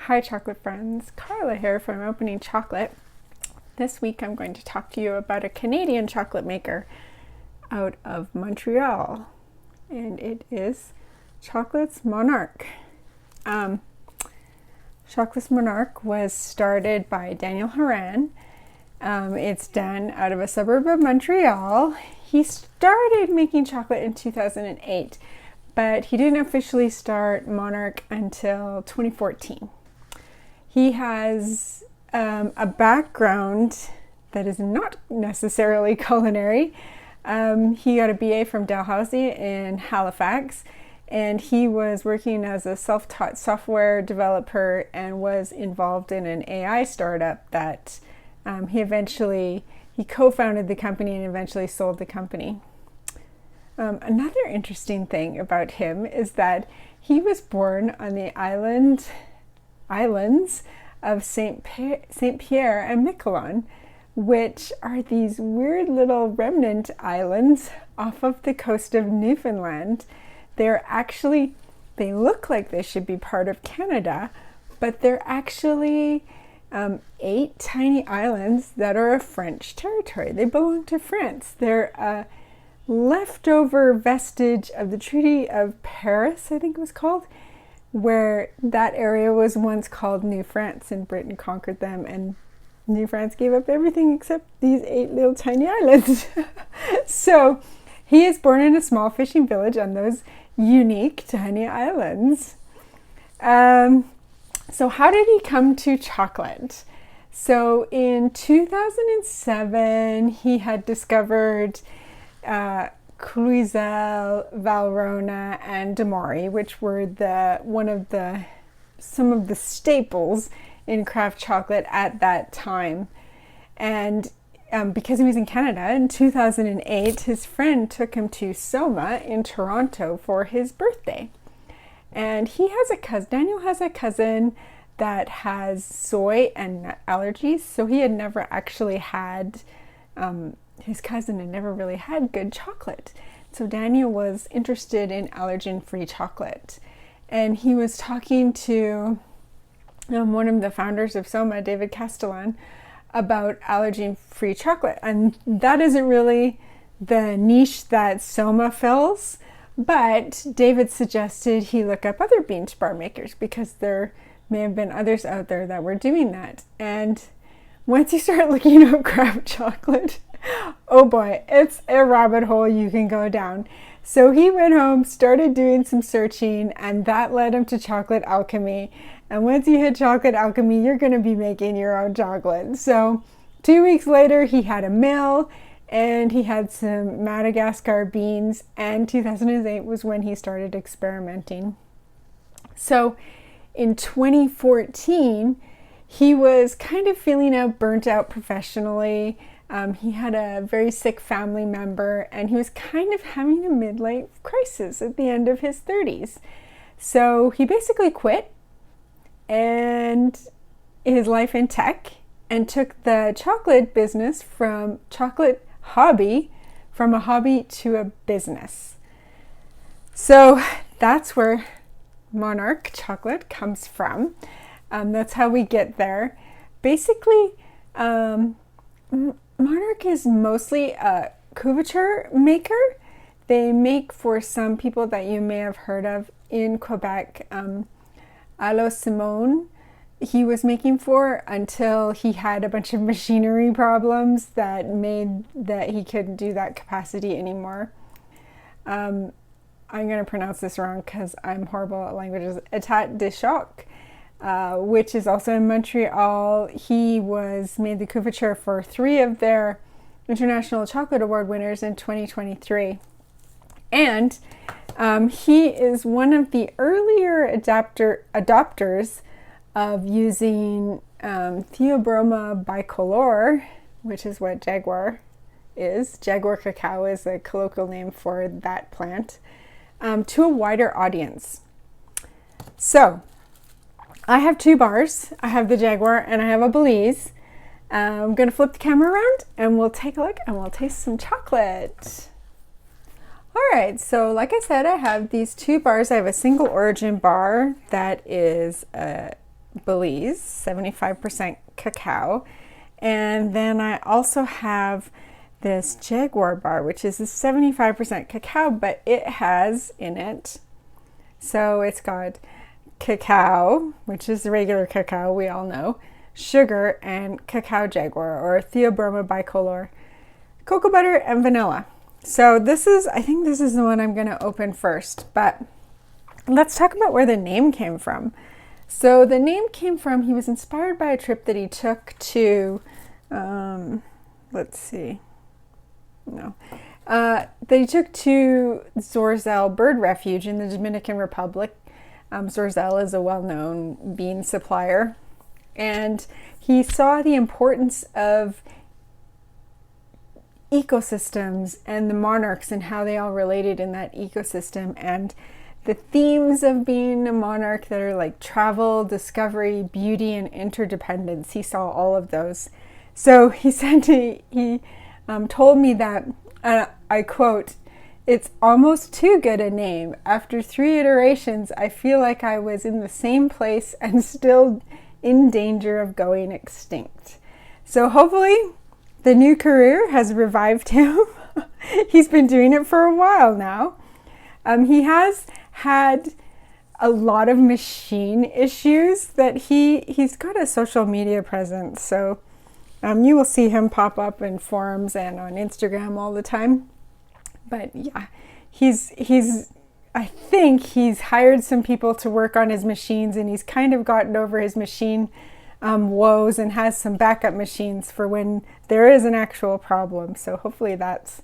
Hi chocolate friends, Carla here from Opening Chocolate. This week I'm going to talk to you about a Canadian chocolate maker out of Montreal, and it is Chocolates Monarque. Chocolates Monarque was started by Daniel Haran. It's done out of a suburb of Montreal. He started making chocolate in 2008, but he didn't officially start Monarque until 2014. He has a background that is not necessarily culinary. He got a BA from Dalhousie in Halifax, and he was working as a self-taught software developer and was involved in an AI startup that he co-founded the company and eventually sold the company. Another interesting thing about him is that he was born on the islands of Saint Pierre and Miquelon, which are these weird little remnant islands off of the coast of Newfoundland. They look like they should be part of Canada, but they're actually 8 tiny islands that are a French territory. They belong to France. They're a leftover vestige of the Treaty of Paris, I think it was called, where that area was once called New France, and Britain conquered them, and New France gave up everything except these 8 little tiny islands. So he is born in a small fishing village on those unique tiny islands. So how did he come to chocolate? So in 2007, he had discovered Cluizel, Valrhona, and Damari, which were some of the staples in craft chocolate at that time. And because he was in Canada in 2008, his friend took him to Soma in Toronto for his birthday. And Daniel has a cousin that has soy and nut allergies, so he had never actually had his cousin had never really had good chocolate. So Daniel was interested in allergen-free chocolate. And he was talking to one of the founders of Soma, David Castellan, about allergen-free chocolate. And that isn't really the niche that Soma fills, but David suggested he look up other bean bar makers because there may have been others out there that were doing that. And once you start looking up craft chocolate, oh boy, it's a rabbit hole you can go down. So he went home, started doing some searching, and that led him to chocolate alchemy. And once you hit chocolate alchemy, you're going to be making your own chocolate. So 2 weeks later, he had a mill and he had some Madagascar beans, and 2008 was when he started experimenting. So in 2014, he was kind of feeling burnt out professionally. He had a very sick family member, and he was kind of having a midlife crisis at the end of his 30s. So he basically quit and his life in tech and took the chocolate business from a hobby to a business. So that's where Monarque chocolate comes from. That's how we get there. Basically, Monarque is mostly a couverture maker. They make for some people that you may have heard of in Quebec. Alo Simone, he was making for until he had a bunch of machinery problems that made that he couldn't do that capacity anymore. I'm going to pronounce this wrong because I'm horrible at languages. Etat de Choc, which is also in Montreal. He made the couverture for 3 of their International Chocolate Award winners in 2023. And he is one of the earlier adopters of using Theobroma bicolor, which is what Jaguar is. Jaguar Cacao is a colloquial name for that plant, to a wider audience. So I have 2 bars. I have the Jaguar and I have a Belize. I'm going to flip the camera around and we'll take a look and we'll taste some chocolate. Alright, so like I said, I have these 2 bars. I have a single origin bar that is a Belize, 75% cacao. And then I also have this Jaguar Bar, which is a 75% cacao, but it has in it, so it's got cacao, which is the regular cacao we all know, sugar, and cacao Jaguar or Theobroma bicolor, cocoa butter, and vanilla. So I think this is the one I'm going to open first, but let's talk about where the name came from. So the name came from, he was inspired by a trip that he took to, that he took to Zorzal Bird Refuge in the Dominican Republic. Zorzal is a well-known bean supplier, and he saw the importance of ecosystems and the monarchs and how they all related in that ecosystem, and the themes of being a monarch that are like travel, discovery, beauty, and interdependence. He saw all of those. So he said he told me that, I quote, "It's almost too good a name. After 3 iterations, I feel like I was in the same place and still in danger of going extinct." So hopefully the new career has revived him. He's been doing it for a while now. He has had a lot of machine issues that he's got a social media presence. So you will see him pop up in forums and on Instagram all the time. But yeah, I think he's hired some people to work on his machines, and he's kind of gotten over his machine woes and has some backup machines for when there is an actual problem. So hopefully that's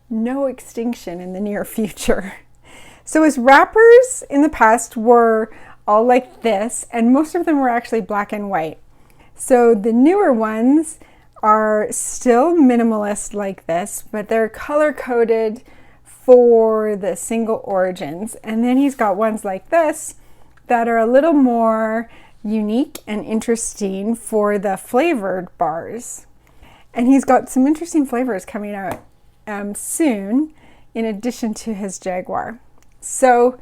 no extinction in the near future. So his wrappers in the past were all like this, and most of them were actually black and white. So the newer ones are still minimalist like this, but they're color coded for the single origins. And then he's got ones like this that are a little more unique and interesting for the flavored bars. And he's got some interesting flavors coming out soon, in addition to his Jaguar. So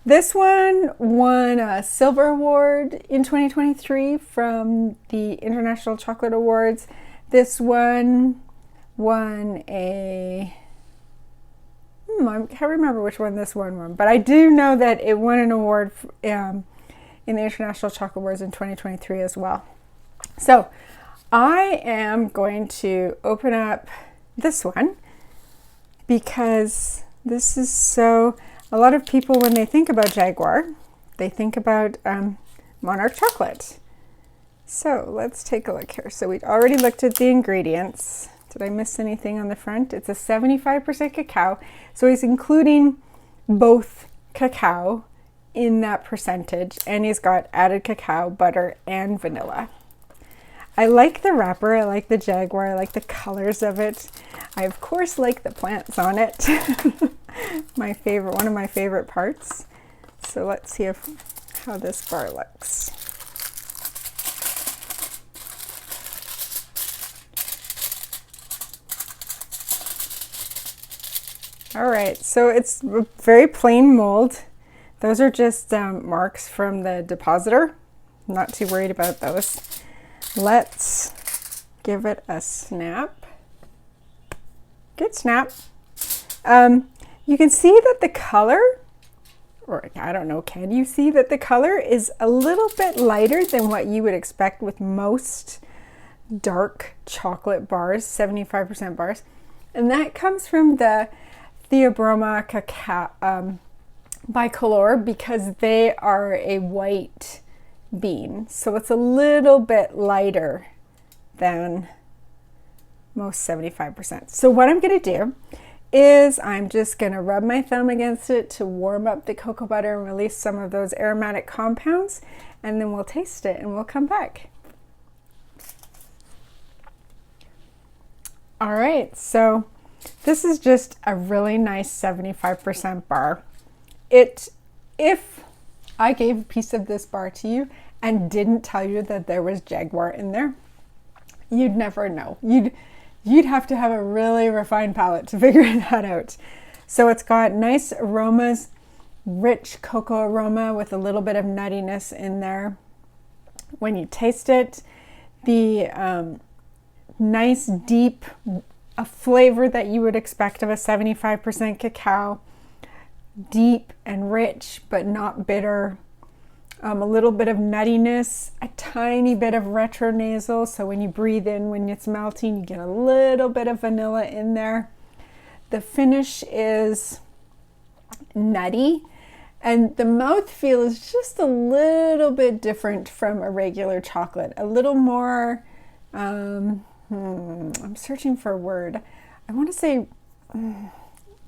this one won a silver award in 2023 from the International Chocolate Awards. This one won I can't remember which one this one won, but I do know that it won an award in the International Chocolate Awards in 2023 as well. So I am going to open up this one because this is a lot of people, when they think about Jaguar, they think about Monarque chocolate. So let's take a look here. So we'd already looked at the ingredients. Did I miss anything on the front? It's a 75% cacao. So he's including both cacao in that percentage, and he's got added cacao, butter, and vanilla. I like the wrapper. I like the Jaguar. I like the colors of it. I of course like the plants on it. One of my favorite parts. So let's see how this bar looks. All right, so it's a very plain mold. Those are just marks from the depositor. I'm not too worried about those. Let's give it a snap. Good snap. You can see that the color, or I don't know, can you see that the color is a little bit lighter than what you would expect with most dark chocolate bars, 75% bars. And that comes from the Theobroma cacao bicolor, because they are a white bean. So it's a little bit lighter than most 75%. So what I'm going to do is I'm just going to rub my thumb against it to warm up the cocoa butter and release some of those aromatic compounds, and then we'll taste it and we'll come back. All right, so this is just a really nice 75% bar. If I gave a piece of this bar to you and didn't tell you that there was Jaguar in there, you'd never know. You'd have to have a really refined palate to figure that out. So it's got nice aromas rich cocoa aroma with a little bit of nuttiness in there. When you taste it, the nice deep a flavor that you would expect of a 75% cacao, deep and rich but not bitter. A little bit of nuttiness, a tiny bit of retronasal, so when you breathe in, when it's melting, you get a little bit of vanilla in there. The finish is nutty, and the mouthfeel is just a little bit different from a regular chocolate. A little more, I'm searching for a word. I want to say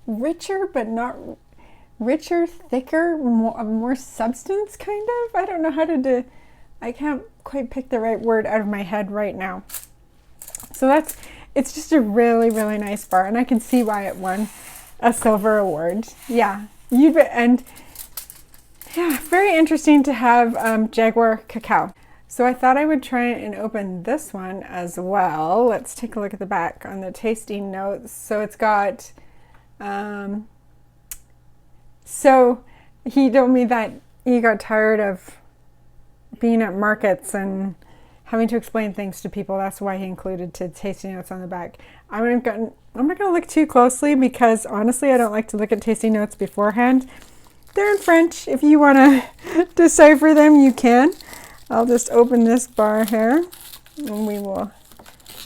richer, but not richer, thicker, more substance, kind of. I don't know how to do. I can't quite pick the right word out of my head right now. So it's just a really, really nice bar, and I can see why it won a silver award. Yeah, very interesting to have Jaguar Cacao. So I thought I would try and open this one as well. Let's take a look at the back on the tasting notes. So it's got so he told me that he got tired of being at markets and having to explain things to people. That's why he included tasting notes on the back. I'm not going to look too closely because honestly, I don't like to look at tasting notes beforehand. They're in French. If you want to decipher them, you can. I'll just open this bar here and we will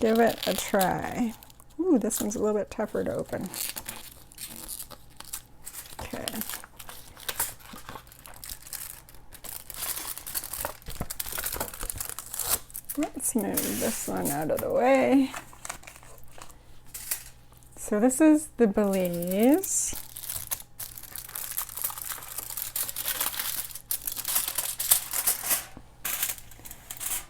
give it a try. Ooh, this one's a little bit tougher to open. Okay. Let's move this one out of the way. So this is the Belize.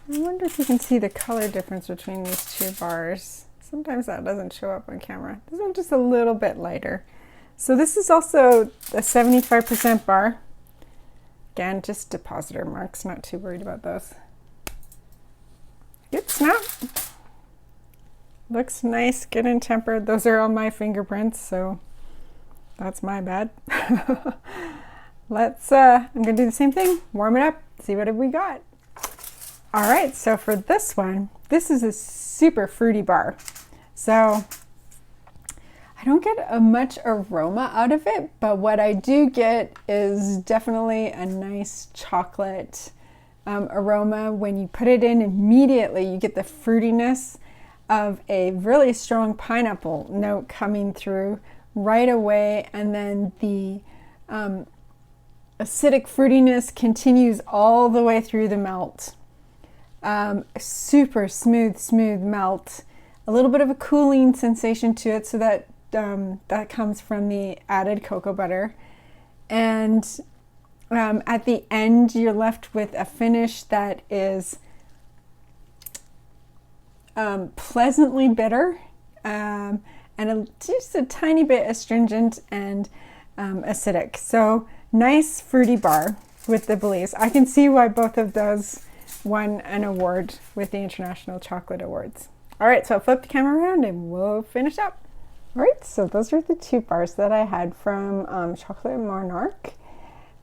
I wonder if you can see the color difference between these two bars. Sometimes that doesn't show up on camera. This one's just a little bit lighter. So this is also a 75% bar. Again, just depositor marks, not too worried about those. Good snap. Looks nice, good and tempered. Those are all my fingerprints, so that's my bad. I'm gonna do the same thing, warm it up, see what we got. All right, so for this one, this is a super fruity bar. So I don't get much aroma out of it, but what I do get is definitely a nice chocolate aroma. When you put it in immediately, you get the fruitiness of a really strong pineapple note coming through right away, and then the acidic fruitiness continues all the way through the melt. Super smooth melt. A little bit of a cooling sensation to it, so that that comes from the added cocoa butter. And at the end, you're left with a finish that is pleasantly bitter and just a tiny bit astringent and acidic. So nice fruity bar with the Belize. I can see why both of those won an award with the International Chocolate Awards. All right, so I'll flip the camera around and we'll finish up. All right, so those are the two bars that I had from Chocolate Monarque.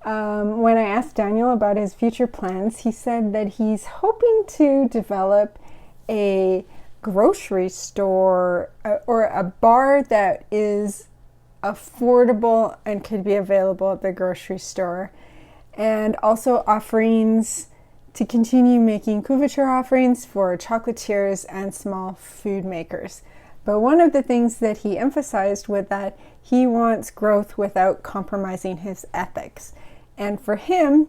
When I asked Daniel about his future plans, he said that he's hoping to develop a grocery store or a bar that is affordable and could be available at the grocery store, and also offerings to continue making couverture offerings for chocolatiers and small food makers. But one of the things that he emphasized was that he wants growth without compromising his ethics. And for him,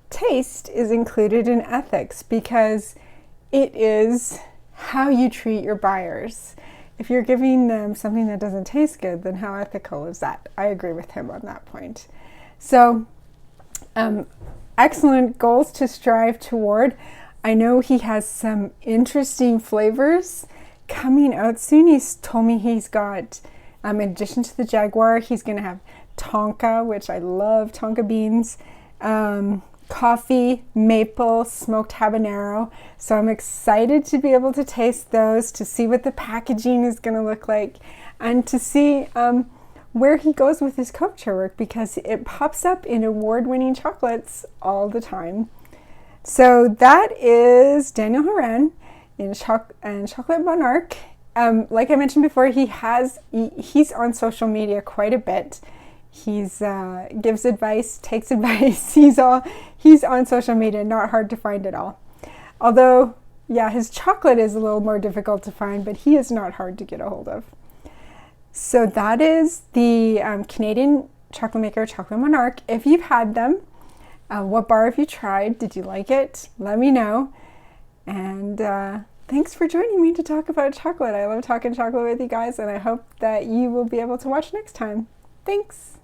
taste is included in ethics because it is how you treat your buyers. If you're giving them something that doesn't taste good, then how ethical is that? I agree with him on that point. So, excellent goals to strive toward. I know he has some interesting flavors coming out soon. He's told me he's got, in addition to the Jaguar, he's going to have tonka, which I love tonka beans, coffee, maple, smoked habanero. So I'm excited to be able to taste those, to see what the packaging is going to look like, and to see where he goes with his couverture work, because it pops up in award-winning chocolates all the time. So that is Daniel Haran in Chocolate Monarque. Like I mentioned before, he's on social media quite a bit. He's gives advice, takes advice. He's on social media, not hard to find at all. Although, yeah, his chocolate is a little more difficult to find, but he is not hard to get a hold of. So that is the Canadian chocolate maker, Chocolate Monarque. If you've had them, what bar have you tried? Did you like it? Let me know. And thanks for joining me to talk about chocolate. I love talking chocolate with you guys, and I hope that you will be able to watch next time. Thanks.